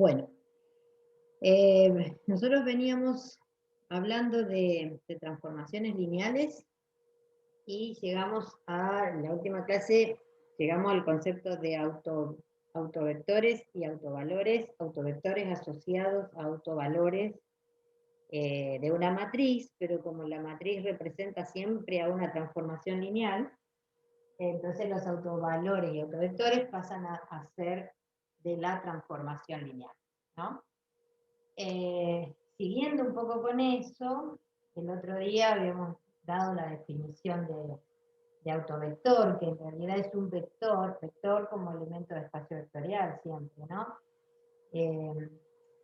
Bueno, nosotros veníamos hablando de transformaciones lineales y llegamos a la última clase, llegamos al concepto de autovectores y autovalores, autovectores asociados a autovalores de una matriz, pero como la matriz representa siempre a una transformación lineal, entonces los autovalores y autovectores pasan a ser de la transformación lineal, ¿no? Siguiendo un poco con eso, el otro día habíamos dado la definición de autovector, que en realidad es un vector como elemento de espacio vectorial siempre, ¿no? Eh,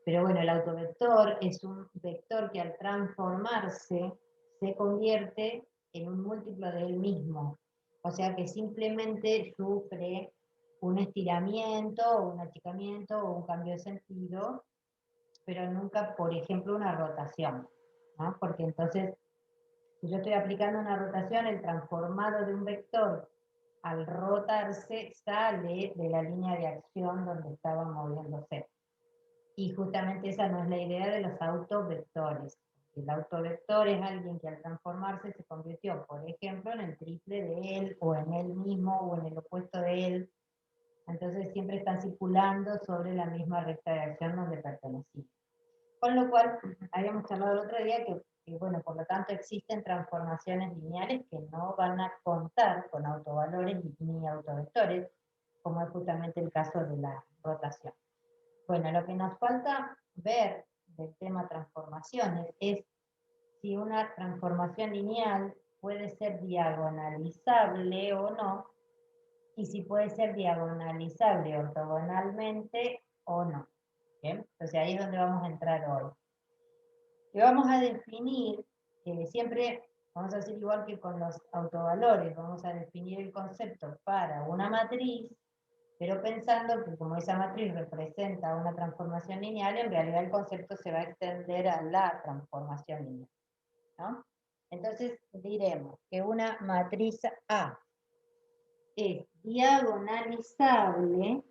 pero bueno, el autovector es un vector que al transformarse se convierte en un múltiplo de él mismo. O sea que simplemente sufre un estiramiento, o un achicamiento, o un cambio de sentido, pero nunca, por ejemplo, una rotación, ¿no? Porque entonces, si yo estoy aplicando una rotación, el transformado de un vector al rotarse sale de la línea de acción donde estaba moviéndose. Y justamente esa no es la idea de los autovectores. El autovector es alguien que al transformarse se convirtió, por ejemplo, en el triple de él, o en él mismo, o en el opuesto de él. Entonces siempre están circulando sobre la misma recta de acción donde pertenecía. Con lo cual, habíamos charlado el otro día bueno, por lo tanto existen transformaciones lineales que no van a contar con autovalores ni autovectores, como es justamente el caso de la rotación. Bueno, lo que nos falta ver del tema transformaciones es si una transformación lineal puede ser diagonalizable o no, y si puede ser diagonalizable ortogonalmente o no. ¿Bien? Entonces ahí es donde vamos a entrar hoy. Y vamos a definir, siempre vamos a hacer igual que con los autovalores, vamos a definir el concepto para una matriz, pero pensando que como esa matriz representa una transformación lineal, en realidad el concepto se va a extender a la transformación lineal, ¿no? Entonces diremos que una matriz A es diagonalizable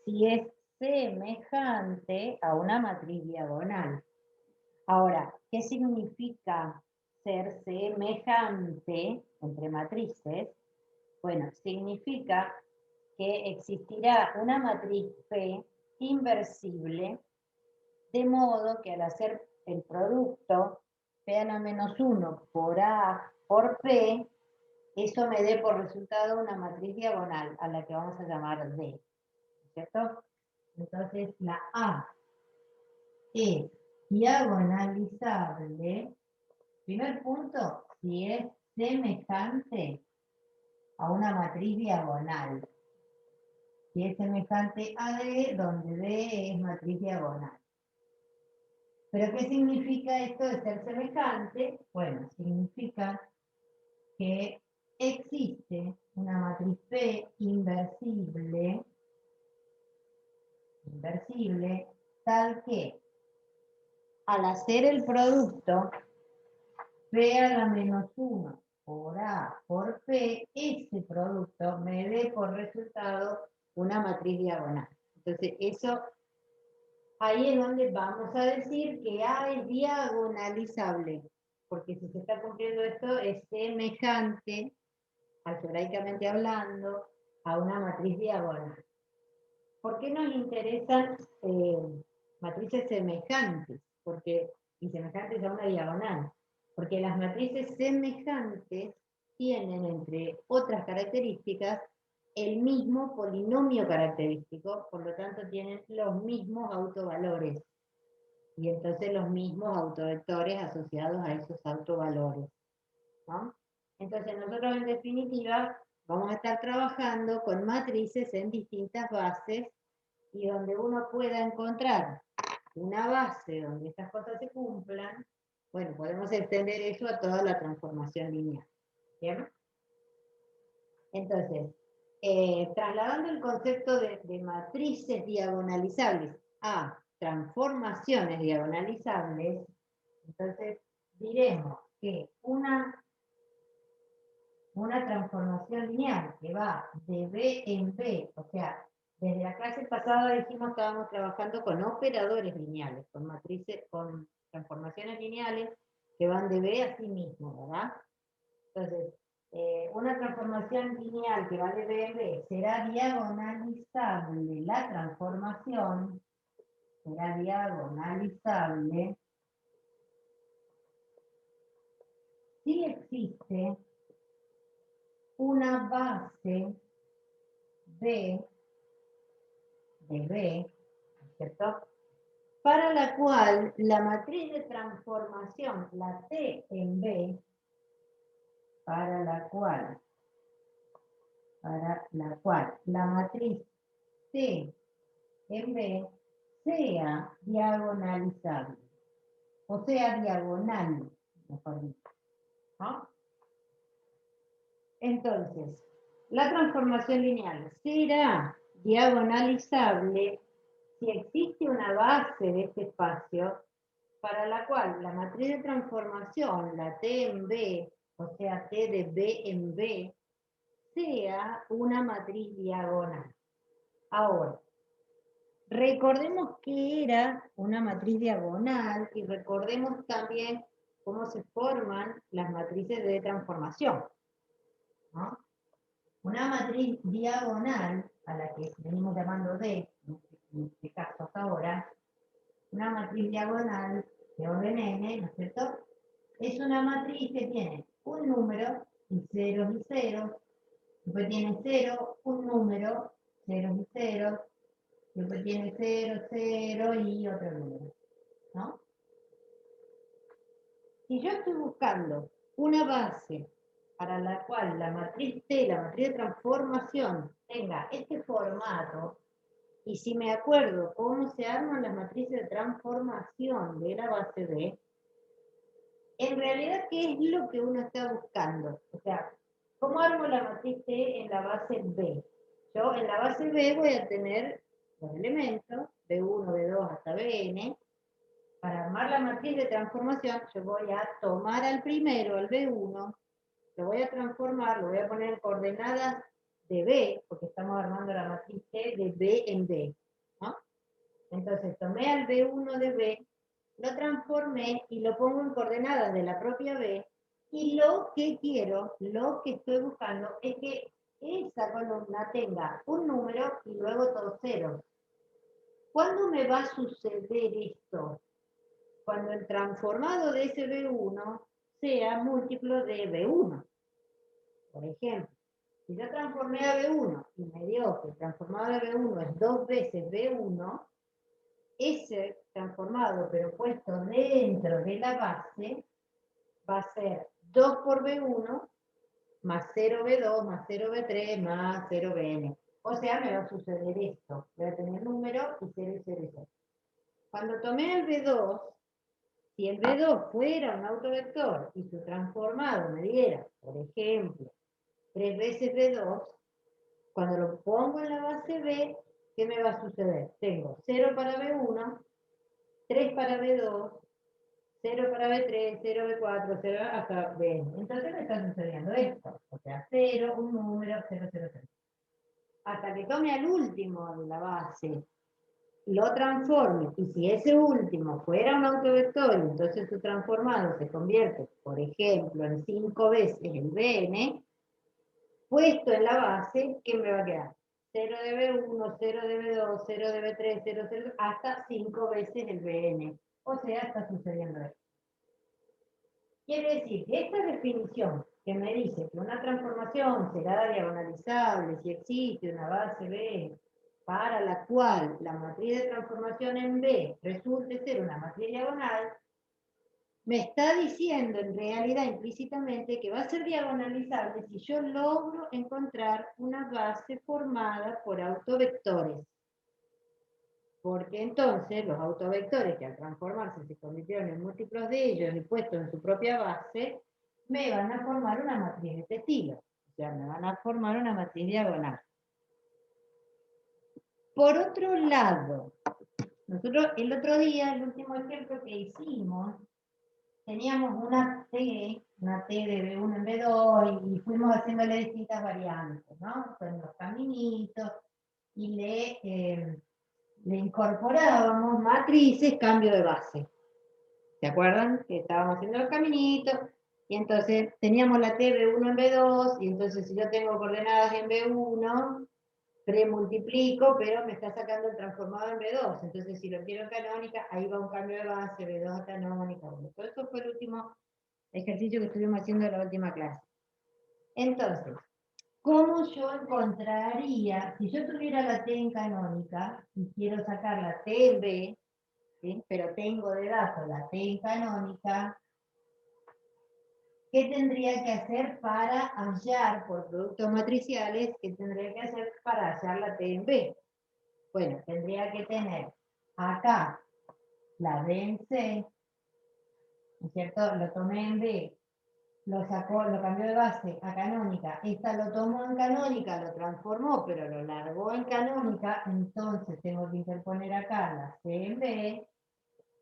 si es semejante a una matriz diagonal. Ahora, ¿qué significa ser semejante entre matrices? Bueno, significa que existirá una matriz P inversible, de modo que al hacer el producto P a la menos 1 por A por P, eso me dé por resultado una matriz diagonal, a la que vamos a llamar D, ¿cierto? Entonces la A es diagonalizable. Primer punto, si es semejante a una matriz diagonal. Si es semejante a D, donde D es matriz diagonal. ¿Pero qué significa esto de ser semejante? Bueno, significa que existe una matriz P inversible, tal que al hacer el producto P a la menos 1 por A por P, ese producto me dé por resultado una matriz diagonal. Entonces, eso, ahí es donde vamos a decir que A es diagonalizable, porque si se está cumpliendo esto, es semejante, algebraicamente hablando, a una matriz diagonal. ¿Por qué nos interesan matrices semejantes? Y semejantes a una diagonal. Porque las matrices semejantes tienen, entre otras características, el mismo polinomio característico, por lo tanto tienen los mismos autovalores. Y entonces los mismos autovectores asociados a esos autovalores, ¿no? Entonces nosotros en definitiva vamos a estar trabajando con matrices en distintas bases y donde uno pueda encontrar una base donde estas cosas se cumplan, bueno, podemos extender eso a toda la transformación lineal. ¿Bien? Entonces, trasladando el concepto de matrices diagonalizables a transformaciones diagonalizables, entonces diremos que una transformación lineal que va de B en B, o sea, Desde la clase pasada dijimos que estábamos trabajando con operadores lineales, con matrices, con transformaciones lineales que van de B a sí mismo, ¿verdad? Entonces, una transformación lineal que va de B en B será diagonalizable. La transformación será diagonalizable si existe una base B de B, ¿cierto? Para la cual la matriz de transformación, la T en B, para la cual la matriz T en B sea diagonalizable, o sea diagonal, mejor dicho, ¿no? Entonces, la transformación lineal será diagonalizable si existe una base de este espacio para la cual la matriz de transformación, la T en B, o sea, T de B en B, sea una matriz diagonal. Ahora, recordemos que era una matriz diagonal y recordemos también cómo se forman las matrices de transformación, ¿no? Una matriz diagonal, a la que venimos llamando D, en este caso hasta ahora, una matriz diagonal de orden n, ¿no es cierto? Es una matriz que tiene un número y ceros y ceros, después tiene 0, un número, ceros y ceros, después tiene 0, 0 y otro número, ¿no? Si yo estoy buscando una base para la cual la matriz T, la matriz de transformación, tenga este formato, y si me acuerdo cómo se arman las matrices de transformación de la base B, en realidad, ¿qué es lo que uno está buscando? O sea, ¿cómo armo la matriz T en la base B? Yo en la base B voy a tener los elementos, B1, B2 hasta Bn. Para armar la matriz de transformación, yo voy a tomar al primero, al B1, lo voy a transformar, lo voy a poner en coordenadas de B, porque estamos armando la matriz T de B en B, ¿no? Entonces tomé al B1 de B, lo transformé y lo pongo en coordenadas de la propia B, y lo que quiero, lo que estoy buscando, es que esa columna tenga un número y luego todos ceros. ¿Cuándo me va a suceder esto? Cuando el transformado de ese B1 sea múltiplo de B1. Por ejemplo, si yo transformé a B1 y me dio que el transformado de B1 es 2 veces B1, ese transformado, pero puesto dentro de la base, va a ser 2 por B1 más 0B2 más 0B3 más 0Bn. O sea, me va a suceder esto. Voy a tener número y 0 y 0 y 0. Cuando tomé el B2, si el B2 fuera un autovector y su transformado me diera, por ejemplo, 3 veces B2, cuando lo pongo en la base B, ¿qué me va a suceder? Tengo 0 para B1, 3 para B2, 0 para B3, 0 B4, 0 hasta Bn. Entonces me está sucediendo esto. O sea, 0, un número, 0, 0, 0. Hasta que tome al último de la base, lo transforme, y si ese último fuera un autovector, entonces su transformado se convierte, por ejemplo, en 5 veces el Bn, puesto en la base, ¿qué me va a quedar? 0 de B1, 0 de B2, 0 de B3, 0, 0, hasta 5 veces el Bn. O sea, está sucediendo esto. Quiere decir que esta definición que me dice que una transformación será diagonalizable si existe una base B para la cual la matriz de transformación en B resulte ser una matriz diagonal, me está diciendo en realidad implícitamente que va a ser diagonalizable si yo logro encontrar una base formada por autovectores. Porque entonces los autovectores que al transformarse se convirtieron en múltiplos de ellos y puestos en su propia base, me van a formar una matriz de este estilo. O sea, me van a formar una matriz diagonal. Por otro lado, nosotros el otro día, el último ejemplo que hicimos, teníamos una T de B1 en B2 y fuimos haciéndole distintas variantes, ¿no? Con los caminitos. y le incorporábamos matrices, cambio de base. ¿Se acuerdan? Que estábamos haciendo los caminitos, y entonces teníamos la T B1 en B2, y entonces si yo tengo coordenadas en B1, premultiplico, pero me está sacando el transformado en B2. Entonces, si lo quiero en canónica, ahí va un cambio de base, B2 a canónica. Bueno, todo eso fue el último ejercicio que estuvimos haciendo en la última clase. Entonces, ¿cómo yo encontraría, si yo tuviera la T en canónica y quiero sacar la T en B, ¿sí? Pero tengo de dato la T en canónica, ¿qué tendría que hacer para hallar por productos matriciales? ¿Qué tendría que hacer para hallar la T en B? Bueno, tendría que tener acá la B en C, ¿no es cierto? Lo tomé en B, lo cambió de base a canónica, esta lo tomó en canónica, lo transformó, pero lo largó en canónica, entonces tengo que interponer acá la C en B,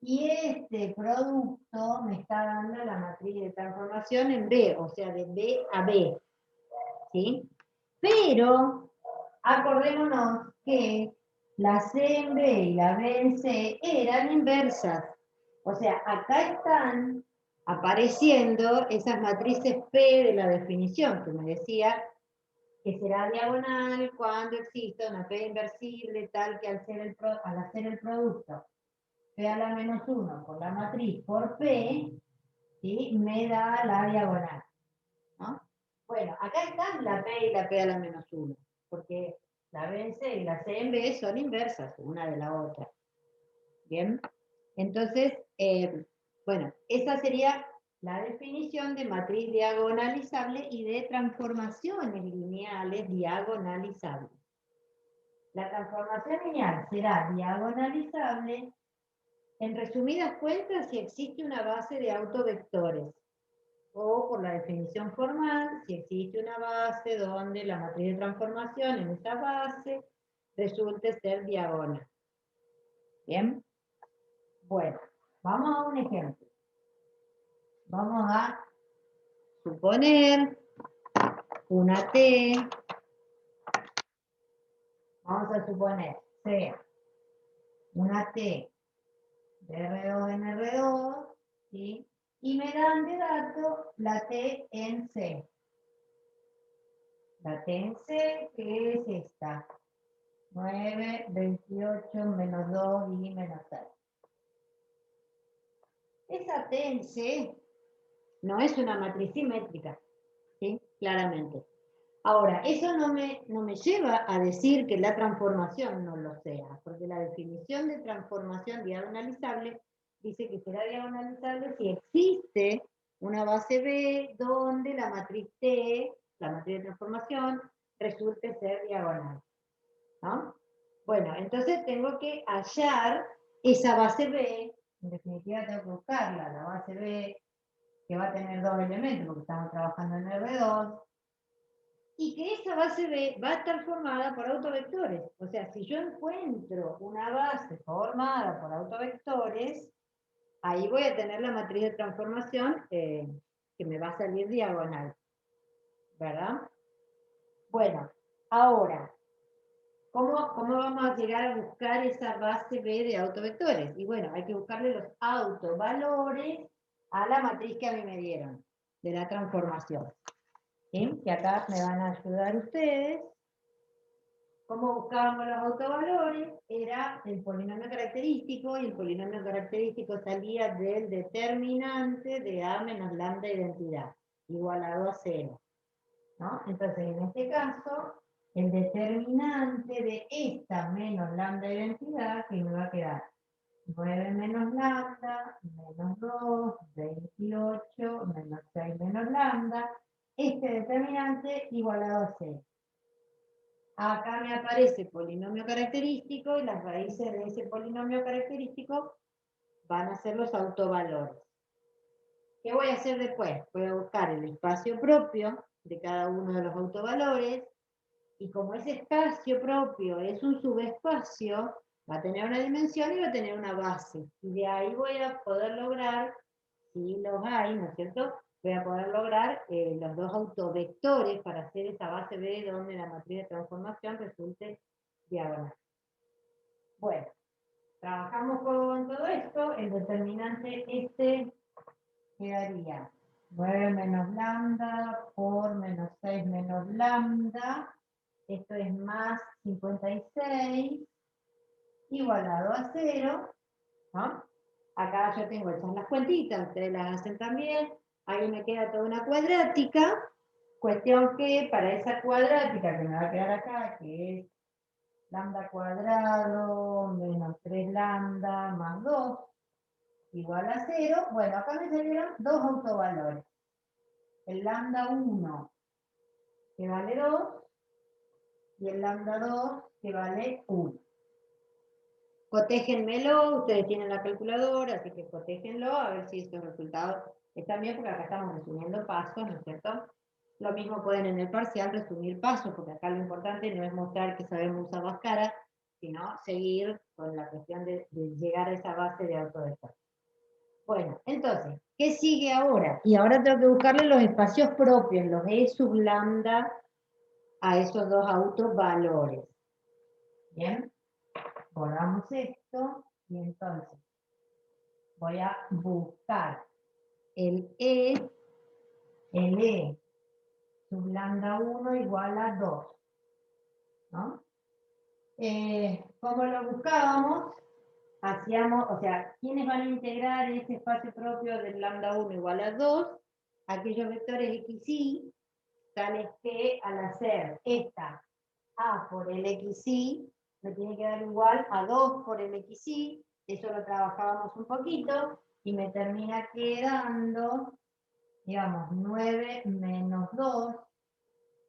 y este producto me está dando la matriz de transformación en B, o sea, de B a B, ¿sí? Pero, acordémonos que la C en B y la B en C eran inversas. O sea, acá están apareciendo esas matrices P de la definición, que me decía que será diagonal cuando exista una P inversible tal que al hacer el producto P a la menos 1 por la matriz por P, ¿sí? Me da la diagonal, ¿no? Bueno, acá están la P y la P a la menos 1, porque la B en C y la C en B son inversas una de la otra. Bien, entonces, bueno, esa sería la definición de matriz diagonalizable y de transformaciones lineales diagonalizables. La transformación lineal será diagonalizable, en resumidas cuentas, si existe una base de autovectores, o por la definición formal, si existe una base donde la matriz de transformación en esa base resulte ser diagonal. ¿Bien? Bueno, vamos a un ejemplo. Vamos a suponer una T, vamos a suponer sea una T de R2 en R2, ¿sí? Y me dan de dato la T en C. La T en C, ¿qué es esta? 9, 28, menos 2 y menos 6. Esa T en C no es una matriz simétrica, ¿sí? Claramente. Ahora, eso no me lleva a decir que la transformación no lo sea, porque la definición de transformación diagonalizable dice que será diagonalizable si existe una base B donde la matriz T, la matriz de transformación, resulte ser diagonal, ¿no? Bueno, entonces tengo que hallar esa base B, en definitiva tengo que buscarla, la base B, que va a tener dos elementos, porque estamos trabajando en R2, y que esa base B va a estar formada por autovectores. O sea, si yo encuentro una base formada por autovectores, ahí voy a tener la matriz de transformación que me va a salir diagonal, ¿verdad? Bueno, ahora, ¿cómo vamos a llegar a buscar esa base B de autovectores? Y bueno, hay que buscarle los autovalores a la matriz que a mí me dieron, de la transformación. ¿Sí? Que acá me van a ayudar ustedes. ¿Cómo buscábamos los autovalores? Era el polinomio característico, y el polinomio característico salía del determinante de A menos lambda identidad, igualado a 0. ¿No? Entonces, en este caso, el determinante de esta menos lambda identidad, que me va a quedar 9 menos lambda, menos 2, 28, menos 6 menos lambda, este determinante igualado a 0. Acá me aparece polinomio característico y las raíces de ese polinomio característico van a ser los autovalores. ¿Qué voy a hacer después? Voy a buscar el espacio propio de cada uno de los autovalores, y como ese espacio propio es un subespacio, va a tener una dimensión y va a tener una base. Y de ahí voy a poder lograr, si los hay, ¿no es cierto? Voy a poder lograr los dos autovectores para hacer esa base B donde la matriz de transformación resulte diagonal. Bueno, trabajamos con todo esto, el determinante este quedaría 9 menos lambda por menos 6 menos lambda, esto es más 56, igualado a 0, ¿no? Acá yo tengo hechas las cuentitas, ustedes las hacen también, ahí me queda toda una cuadrática, cuestión que para esa cuadrática que me va a quedar acá, que es lambda cuadrado menos 3 lambda más 2, igual a 0, bueno, acá me salieron dos autovalores. El lambda 1, que vale 2, y el lambda 2, que vale 1. Cotéjenmelo, ustedes tienen la calculadora, así que cotéjenlo, a ver si estos resultados están bien, porque acá estamos resumiendo pasos, ¿no es cierto? Lo mismo pueden en el parcial resumir pasos, porque acá lo importante no es mostrar que sabemos usar las caras, sino seguir con la cuestión de llegar a esa base de autovector. Bueno, entonces, ¿qué sigue ahora? Y ahora tengo que buscarle los espacios propios, los E sub lambda, a esos dos autovalores. ¿Bien? Borramos esto, y entonces voy a buscar el E sub lambda 1 igual a 2. ¿No? ¿Cómo lo buscábamos? Hacíamos, o sea, ¿quiénes van a integrar ese espacio propio del lambda 1 igual a 2? Aquellos vectores x, y, tales que al hacer esta a por el x, y, me tiene que dar igual a 2 por el x, y, eso lo trabajábamos un poquito, y me termina quedando, digamos, 9 menos 2,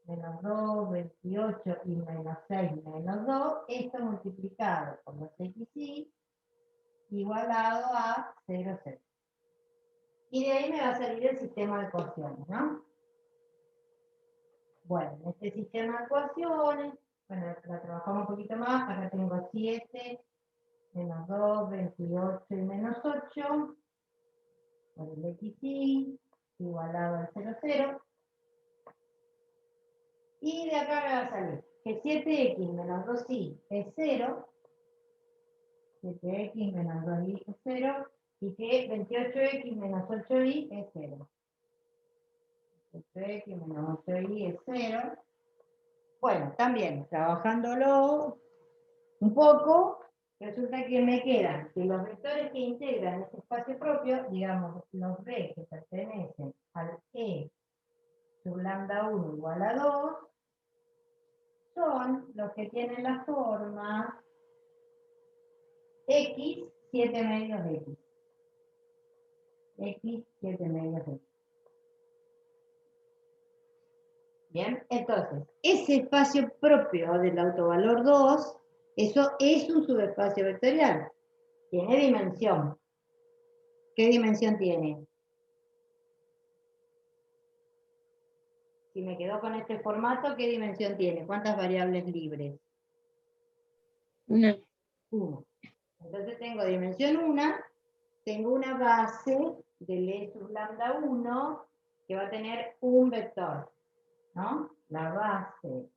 menos 2, 28 y menos 6 menos 2, esto multiplicado por los x, y, igualado a 0, 0. Y de ahí me va a salir el sistema de ecuaciones, ¿no? Bueno, en este sistema de ecuaciones, bueno, la trabajamos un poquito más, acá tengo 7, menos 2, 28 y menos 8, por el x, y, igualado al 0, 0. Y de acá me va a salir que 7x menos 2y es 0, 7x menos 2y es 0, y que 28x menos 8y es 0. 8x menos 8y es 0. Bueno, también, trabajándolo un poco, resulta que me quedan que los vectores que integran este espacio propio, digamos, los B que pertenecen al E sub lambda 1 igual a 2, son los que tienen la forma x 7 medios de x. X 7 medios de x. Bien, entonces, ese espacio propio del autovalor 2, eso es un subespacio vectorial. Tiene dimensión. ¿Qué dimensión tiene? Si me quedo con este formato, ¿qué dimensión tiene? ¿Cuántas variables libres? 1. 1. Entonces tengo dimensión 1, tengo una base del E sub lambda 1 que va a tener un vector, ¿no? La base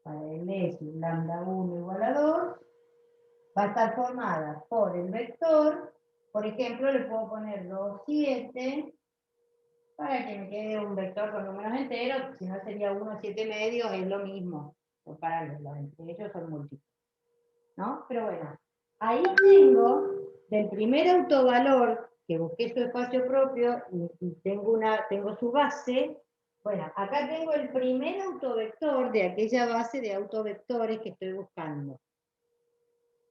para el E sub lambda 1 igual a 2 va a estar formada por el vector, por ejemplo, le puedo poner 2, 7, para que me quede un vector con números enteros, si no sería 1, 7 medios, es lo mismo, son paralelos, entre ellos son múltiples, ¿no? Pero bueno, ahí tengo del primer autovalor, que busqué su espacio propio, y tengo su base. Bueno, acá tengo el primer autovector de aquella base de autovectores que estoy buscando.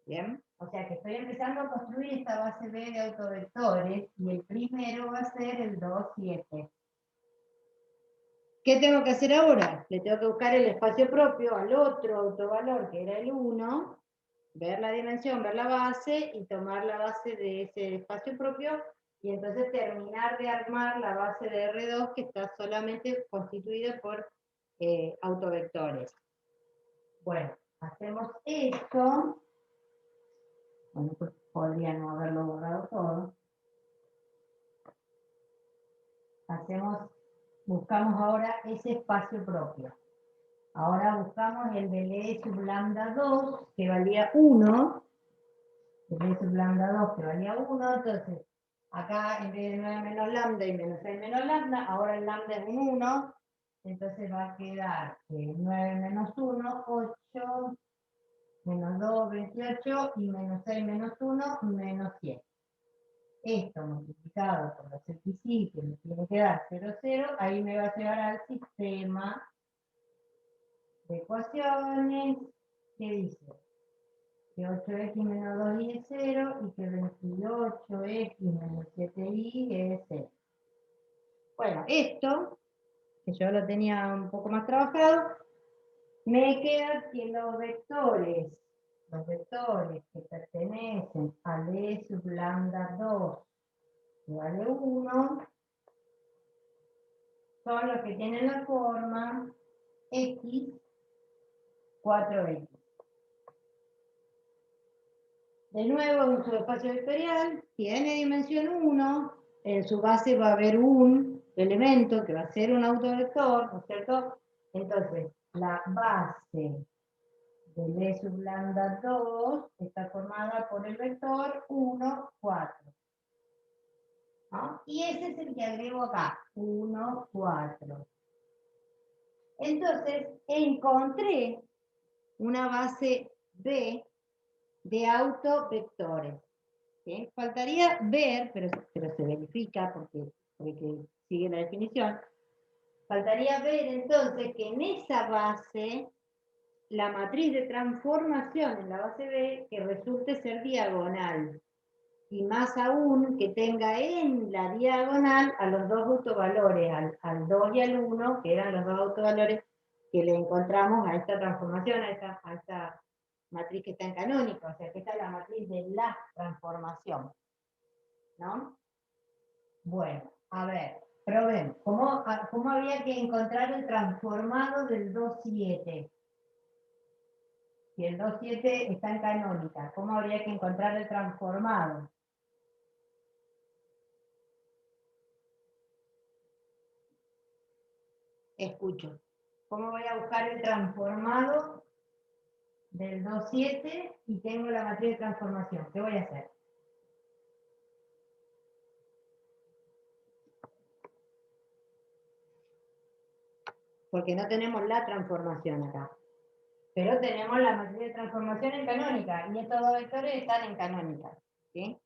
¿Bien? O sea que estoy empezando a construir esta base B de autovectores, y el primero va a ser el 2, 7. ¿Qué tengo que hacer ahora? Le tengo que buscar el espacio propio al otro autovalor, que era el 1, ver la dimensión, ver la base, y tomar la base de ese espacio propio, y entonces terminar de armar la base de R2, que está solamente constituida por autovectores. Bueno, hacemos esto. Bueno, pues podría no haberlo borrado todo. Buscamos ahora ese espacio propio. Ahora buscamos el del E sub lambda 2, que valía 1. El E sub lambda 2, que valía 1. Entonces, acá en vez de 9 menos lambda y menos 6 menos lambda, ahora el lambda es un 1. Entonces va a quedar 9 menos 1, 8, menos 2, 28, y menos 6 menos 1, menos 100. Esto multiplicado por los XY, que me tiene que dar 0, 0, ahí me va a llevar al sistema de ecuaciones que dice que 8x menos 2y es 0 y que 28x menos 7y es 0. Bueno, esto, que yo lo tenía un poco más trabajado, me queda que los vectores que pertenecen al E sub lambda 2, que vale 1, son los que tienen la forma x, 4x. De nuevo, un subespacio vectorial tiene dimensión 1, en su base va a haber un elemento que va a ser un autovector, ¿no es cierto? Entonces, la base del E sub lambda 2 está formada por el vector 1, 4. ¿No? Y ese es el que agrego acá, 1, 4. Entonces, encontré una base B de autovectores. ¿Sí? Faltaría ver, pero se verifica porque sigue la definición, faltaría ver entonces que en esa base, la matriz de transformación en la base B, que resulte ser diagonal, y más aún que tenga en la diagonal a los dos autovalores, al 2 y al 1, que eran los dos autovalores que le encontramos a esta transformación, a esta matriz que está en canónica, o sea que esta es la matriz de la transformación, ¿no? Bueno, a ver, probemos. ¿Cómo había que encontrar el transformado del 2,7? Si el 2,7 está en canónica, ¿cómo habría que encontrar el transformado? Escucho. ¿Cómo voy a buscar el transformado del 2,7 y tengo la matriz de transformación? ¿Qué voy a hacer? Porque no tenemos la transformación acá. Pero tenemos la matriz de transformación en canónica, y estos dos vectores están en canónica. ¿Sí?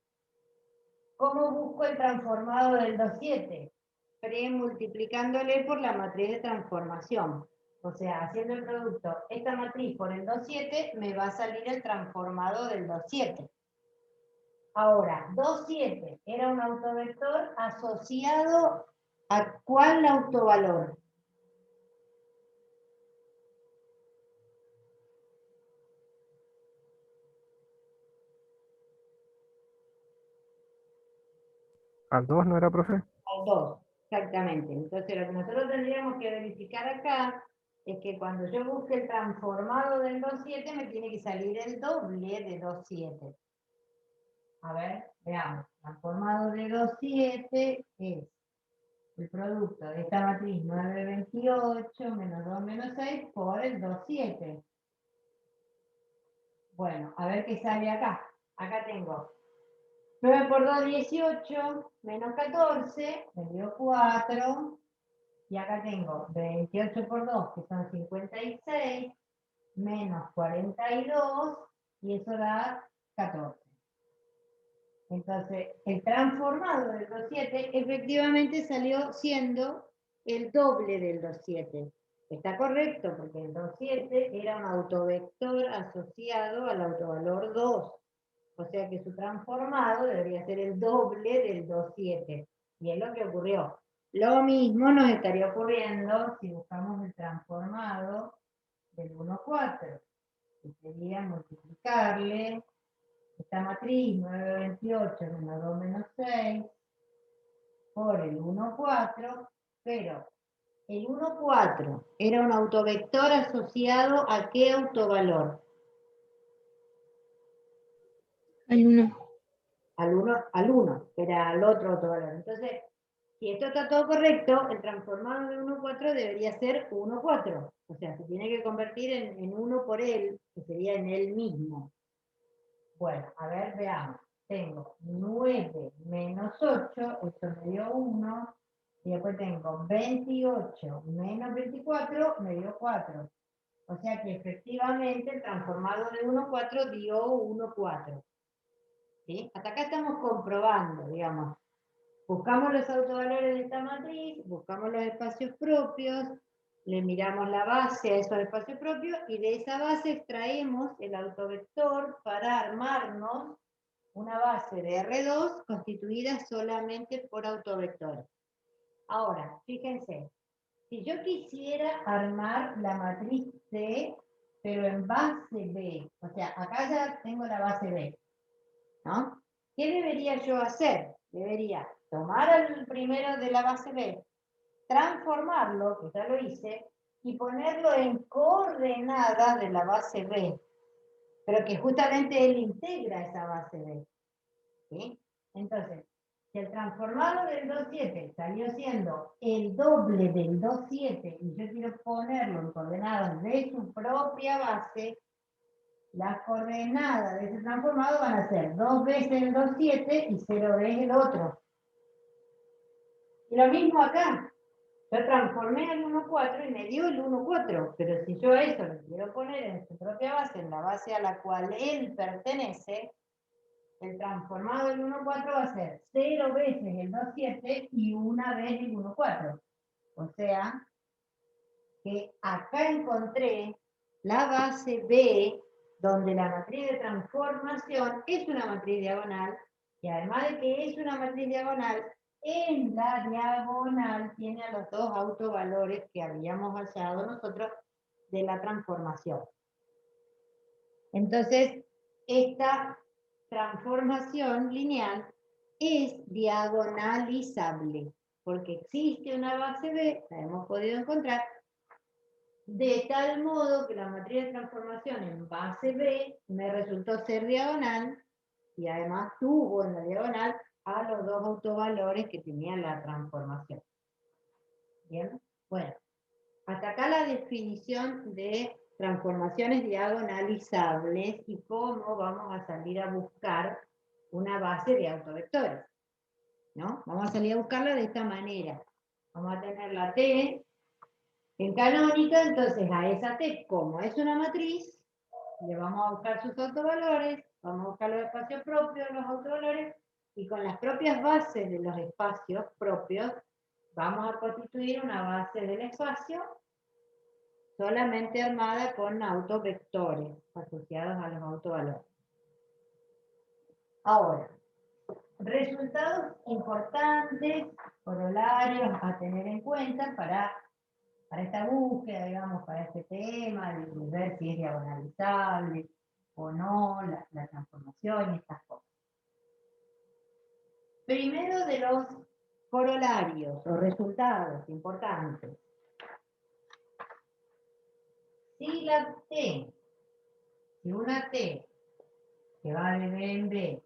¿Cómo busco el transformado del 2,7? Premultiplicándole por la matriz de transformación. O sea, haciendo el producto, esta matriz por el 2,7 me va a salir el transformado del 2,7. Ahora, 2,7 era un autovector asociado a ¿cuál autovalor? ¿Al 2 no era, profe? Al 2, exactamente. Entonces, lo que nosotros tendríamos que verificar acá es que cuando yo busque el transformado del 2,7 me tiene que salir el doble de 2,7. A ver, veamos. Transformado de 2,7 es el producto de esta matriz 9,28 menos 2 menos 6 por el 2,7. Bueno, a ver qué sale acá. Acá tengo 9 por 2, 18, menos 14, me dio 4. Y acá tengo 28 por 2, que son 56, menos 42, y eso da 14. Entonces, el transformado del 2,7 efectivamente salió siendo el doble del 2,7. Está correcto, porque el 2,7 era un autovector asociado al autovalor 2. O sea que su transformado debería ser el doble del 2,7. Y es lo que ocurrió. Lo mismo nos estaría ocurriendo si buscamos el transformado del 1,4. Que sería multiplicarle esta matriz 9,28 menos 2 menos 6 por el 1,4, pero el 1,4 era un autovector asociado a ¿qué autovalor? Al 1. Al 1, era al otro autovalor. Entonces, Si esto está todo correcto, el transformado de 1,4 debería ser 1,4. O sea, se tiene que convertir en 1 por él, que sería en él mismo. Bueno, a ver, veamos. Tengo 9 menos 8, esto me dio 1. Y después tengo 28 menos 24, me dio 4. O sea que efectivamente el transformado de 1,4 dio 1,4. ¿Sí? Hasta acá estamos comprobando, digamos. Buscamos los autovalores de esta matriz, buscamos los espacios propios, le miramos la base a esos espacios propios y de esa base extraemos el autovector para armarnos una base de R2 constituida solamente por autovectores. Ahora, fíjense, si yo quisiera armar la matriz C, pero en base B, o sea, acá ya tengo la base B, ¿no? ¿Qué debería yo hacer? Debería tomar al primero de la base B, transformarlo, que ya lo hice, y ponerlo en coordenadas de la base B, pero que justamente él integra esa base B. ¿Sí? Entonces, si el transformado del 2,7 salió siendo el doble del 2,7 y yo quiero ponerlo en coordenadas de su propia base, las coordenadas de ese transformado van a ser 2 veces el 2,7 y 0 veces el otro. Y lo mismo acá. Yo transformé el 1,4 y me dio el 1,4, pero si yo eso lo quiero poner en su propia base, en la base a la cual él pertenece, el transformado del 1,4 va a ser 0 veces el 2,7 y 1 vez el 1,4. O sea, que acá encontré la base B, donde la matriz de transformación es una matriz diagonal, y además de que es una matriz diagonal, en la diagonal tiene a los dos autovalores que habíamos hallado nosotros de la transformación. Entonces, esta transformación lineal es diagonalizable, porque existe una base B, la hemos podido encontrar, de tal modo que la matriz de transformación en base B me resultó ser diagonal, y además tuvo en la diagonal a los dos autovalores que tenía la transformación. ¿Bien? Bueno, hasta acá la definición de transformaciones diagonalizables y cómo vamos a salir a buscar una base de autovectores, ¿no? Vamos a salir a buscarla de esta manera. Vamos a tener la T en canónica, entonces a esa T, como es una matriz, le vamos a buscar sus autovalores, vamos a buscar los espacios propios de los autovalores, y con las propias bases de los espacios propios, vamos a constituir una base del espacio solamente armada con autovectores asociados a los autovalores. Ahora, resultados importantes, corolarios a tener en cuenta para esta búsqueda, digamos, para este tema, de ver si es diagonalizable o no, la transformación y estas cosas. Primero de los corolarios o resultados importantes. Si la T, si una T que va de B en B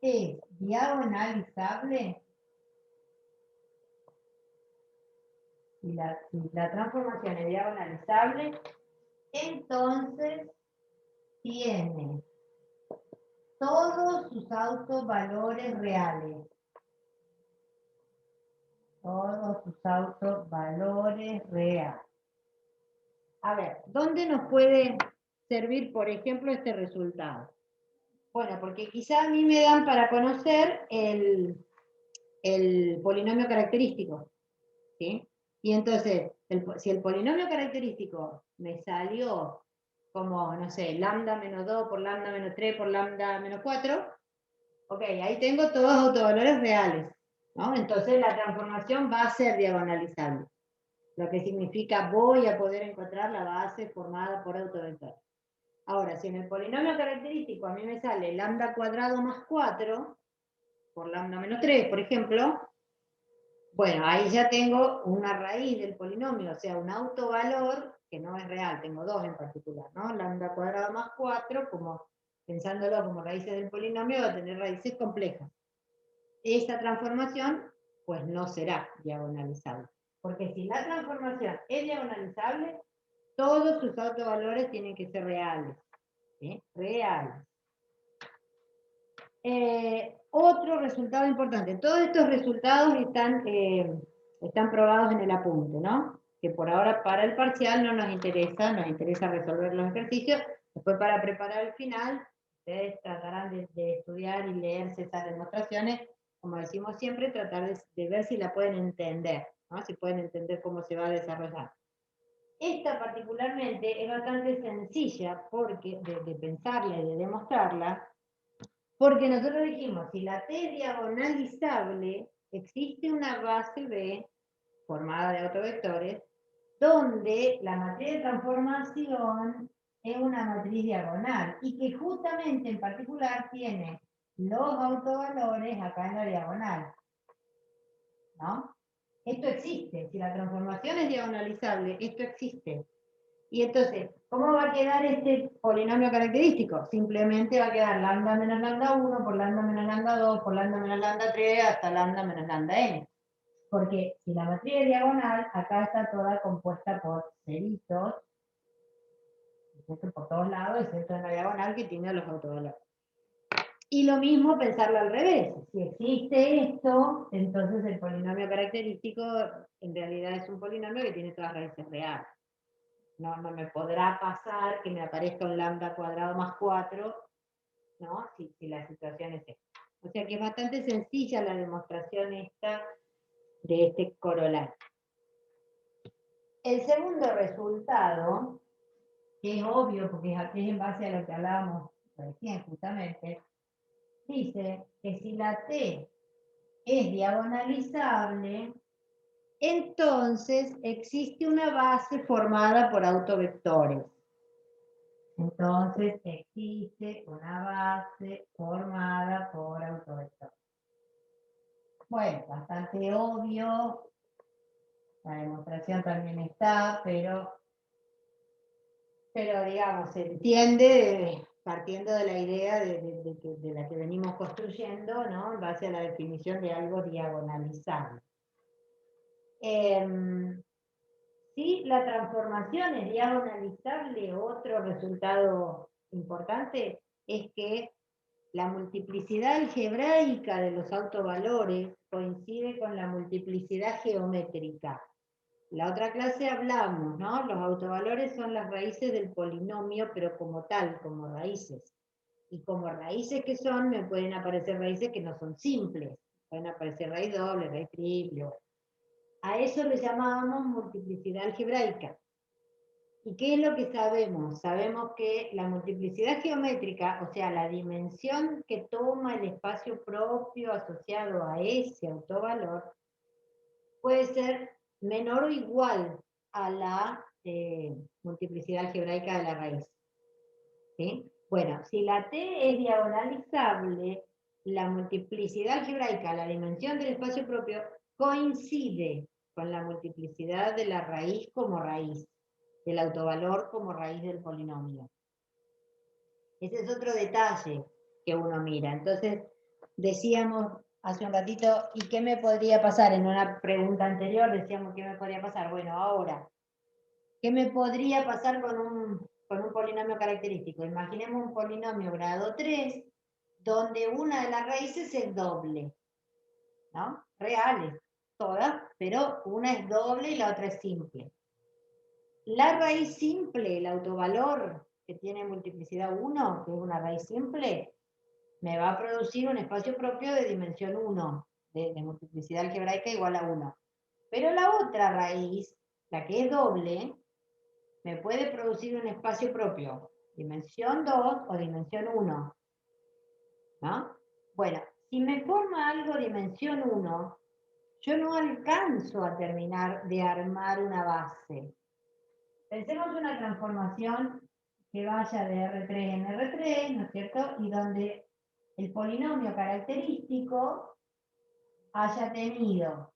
es diagonalizable, si la transformación es diagonalizable, entonces tiene todos sus autovalores reales. Todos sus autovalores reales. A ver, ¿dónde nos puede servir, por ejemplo, este resultado? Bueno, porque quizá a mí me dan para conocer el polinomio característico, ¿sí? Y entonces, si el polinomio característico me salió como, no sé, lambda menos 2 por lambda menos 3 por lambda menos 4, ok, ahí tengo todos autovalores reales, ¿no? Entonces la transformación va a ser diagonalizable, lo que significa voy a poder encontrar la base formada por autovector. Ahora, si en el polinomio característico a mí me sale lambda cuadrado más 4 por lambda menos 3, por ejemplo, bueno, ahí ya tengo una raíz del polinomio, o sea, un autovalor que no es real, tengo dos en particular, ¿no? Lambda cuadrado más 4, como pensándolo como raíces del polinomio, va a tener raíces complejas. Esta transformación pues no será diagonalizable. Porque si la transformación es diagonalizable, todos sus autovalores tienen que ser reales. ¿Sí? Reales. Otro resultado importante. Todos estos resultados están probados en el apunte, ¿no? Que por ahora para el parcial no nos interesa resolver los ejercicios. Después para preparar el final, ustedes tratarán de estudiar y leerse esas demostraciones. Como decimos siempre, tratar de ver si la pueden entender, ¿no? Si pueden entender cómo se va a desarrollar. Esta particularmente es bastante sencilla porque, de pensarla y de demostrarla, porque nosotros dijimos, si la T es diagonalizable, existe una base B formada de autovectores, donde la matriz de transformación es una matriz diagonal, y que justamente en particular tiene los autovalores acá en la diagonal, ¿no? Esto existe, si la transformación es diagonalizable, esto existe. Y entonces, ¿cómo va a quedar este polinomio característico? Simplemente va a quedar lambda menos lambda 1 por lambda menos lambda 2 por lambda menos lambda 3 hasta lambda menos lambda n. Porque si la matriz es diagonal, acá está toda compuesta por ceritos, por todos lados, excepto en la diagonal que tiene los autovalores. Y lo mismo pensarlo al revés. Si existe esto, entonces el polinomio característico en realidad es un polinomio que tiene todas raíces reales. No me podrá pasar que me aparezca un lambda cuadrado más 4, ¿no? Si la situación es esta. O sea que es bastante sencilla la demostración esta de este corolario. El segundo resultado, que es obvio porque es en base a lo que hablábamos recién justamente, dice que si la T es diagonalizable, entonces existe una base formada por autovectores. Entonces existe una base formada por autovectores. Bueno, bastante obvio. La demostración también está, pero digamos, se entiende partiendo de la idea de la que venimos construyendo, ¿no? En base a la definición de algo diagonalizable. Si la transformación es diagonalizable, otro resultado importante es que la multiplicidad algebraica de los autovalores coincide con la multiplicidad geométrica. La otra clase hablamos, ¿no? Los autovalores son las raíces del polinomio, pero como tal, como raíces. Y como raíces que son, me pueden aparecer raíces que no son simples. Pueden aparecer raíz doble, raíz triple. A eso le llamábamos multiplicidad algebraica. ¿Y qué es lo que sabemos? Sabemos que la multiplicidad geométrica, o sea, la dimensión que toma el espacio propio asociado a ese autovalor, puede ser menor o igual a la multiplicidad algebraica de la raíz. ¿Sí? Bueno, si la T es diagonalizable, la multiplicidad algebraica, la dimensión del espacio propio, coincide con la multiplicidad de la raíz como raíz, del autovalor como raíz del polinomio. Ese es otro detalle que uno mira. Entonces, decíamos hace un ratito, ¿y qué me podría pasar? En una pregunta anterior decíamos, ¿qué me podría pasar? Bueno, ahora, ¿qué me podría pasar con un polinomio característico? Imaginemos un polinomio grado 3, donde una de las raíces es doble, ¿no? Reales, todas, pero una es doble y la otra es simple. La raíz simple, el autovalor que tiene multiplicidad 1, que es una raíz simple, me va a producir un espacio propio de dimensión 1, de multiplicidad algebraica igual a 1. Pero la otra raíz, la que es doble, me puede producir un espacio propio, dimensión 2 o dimensión 1. ¿No? Bueno, si me forma algo dimensión 1, yo no alcanzo a terminar de armar una base. Pensemos una transformación que vaya de R3 en R3, ¿no es cierto? Y donde el polinomio característico haya tenido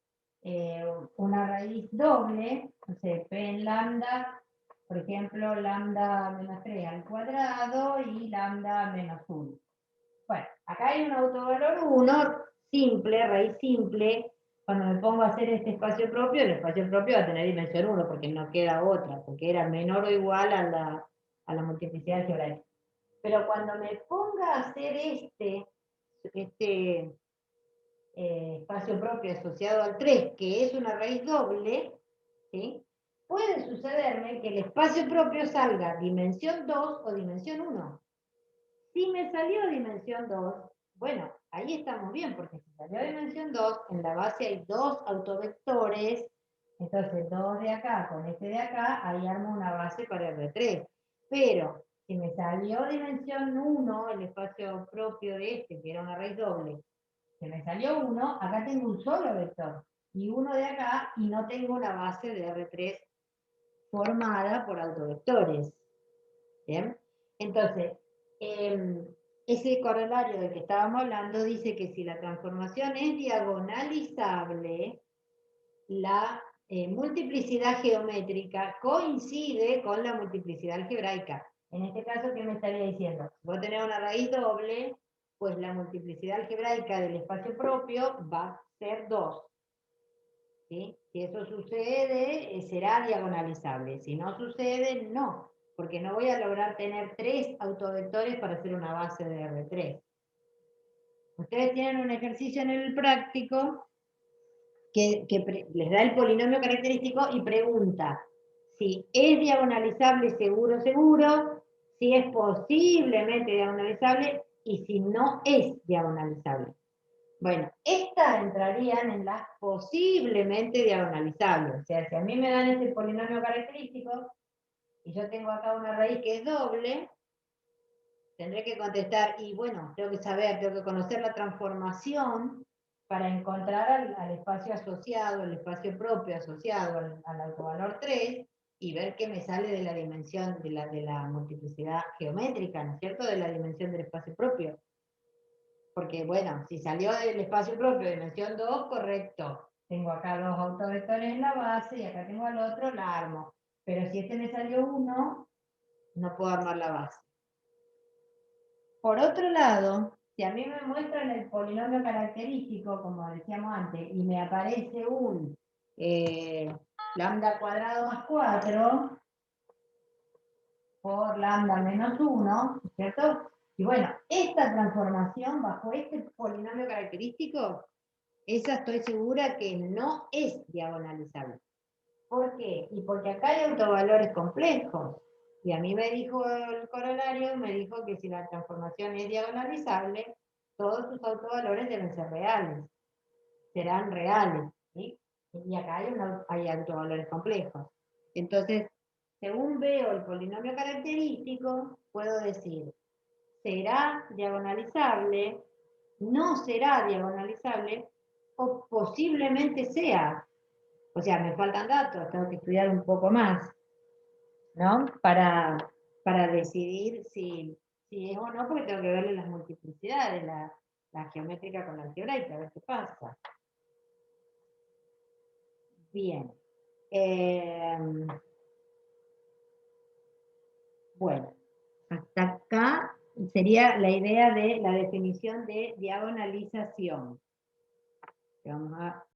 una raíz doble, no sé, P en lambda, por ejemplo, lambda menos 3 al cuadrado y lambda menos 1. Bueno, acá hay un autovalor 1, simple, raíz simple, Cuando me pongo a hacer este espacio propio, el espacio propio va a tener dimensión 1, porque no queda otra, porque era menor o igual a la multiplicidad algebraica. Pero cuando me ponga a hacer este espacio propio asociado al 3, que es una raíz doble, ¿sí? Puede sucederme que el espacio propio salga dimensión 2 o dimensión 1. Si me salió dimensión 2, bueno, ahí estamos bien, porque si salió dimensión 2, en la base hay dos autovectores, entonces 2 de acá con este de acá, ahí armo una base para el R3. Pero si me salió dimensión 1, el espacio propio de este, que era una raíz doble, que me salió 1, acá tengo un solo vector, y uno de acá, y no tengo una base de R3 formada por autovectores. ¿Bien? Entonces, ese corolario del que estábamos hablando dice que si la transformación es diagonalizable, la multiplicidad geométrica coincide con la multiplicidad algebraica. En este caso, ¿qué me estaría diciendo? Si vos tenés una raíz doble, pues la multiplicidad algebraica del espacio propio va a ser 2. ¿Sí? Si eso sucede, será diagonalizable. Si no sucede, no, porque no voy a lograr tener 3 autovectores para hacer una base de R3. Ustedes tienen un ejercicio en el práctico que les da el polinomio característico y pregunta si es diagonalizable seguro, si es posiblemente diagonalizable y si no es diagonalizable. Bueno, estas entrarían en las posiblemente diagonalizables. O sea, si a mí me dan este polinomio característico y yo tengo acá una raíz que es doble, tendré que contestar, y bueno, tengo que saber, tengo que conocer la transformación para encontrar al espacio asociado, el espacio propio asociado al autovalor 3, y ver qué me sale de la dimensión de la multiplicidad geométrica, ¿no es cierto? De la dimensión del espacio propio. Porque, bueno, si salió del espacio propio de dimensión 2, correcto. Tengo acá dos autovectores en la base y acá tengo al otro, la armo. Pero si este me salió 1, no puedo armar la base. Por otro lado, si a mí me muestran el polinomio característico, como decíamos antes, y me aparece un lambda cuadrado más 4 por lambda menos 1, ¿cierto? Y bueno, esta transformación bajo este polinomio característico, esa estoy segura que no es diagonalizable. ¿Por qué? Y porque acá hay autovalores complejos. Y a mí me dijo el corolario, me dijo que si la transformación es diagonalizable, todos sus autovalores deben ser reales. Serán reales. ¿Sí? Y acá hay autovalores complejos. Entonces, según veo el polinomio característico, puedo decir, será diagonalizable, no será diagonalizable, o posiblemente sea. O sea, me faltan datos, tengo que estudiar un poco más, ¿no? Para decidir si es o no, porque tengo que verle las multiplicidades, la geométrica con la algebraica, a ver qué pasa. Bien. Bueno, hasta acá sería la idea de la definición de diagonalización. Vamos a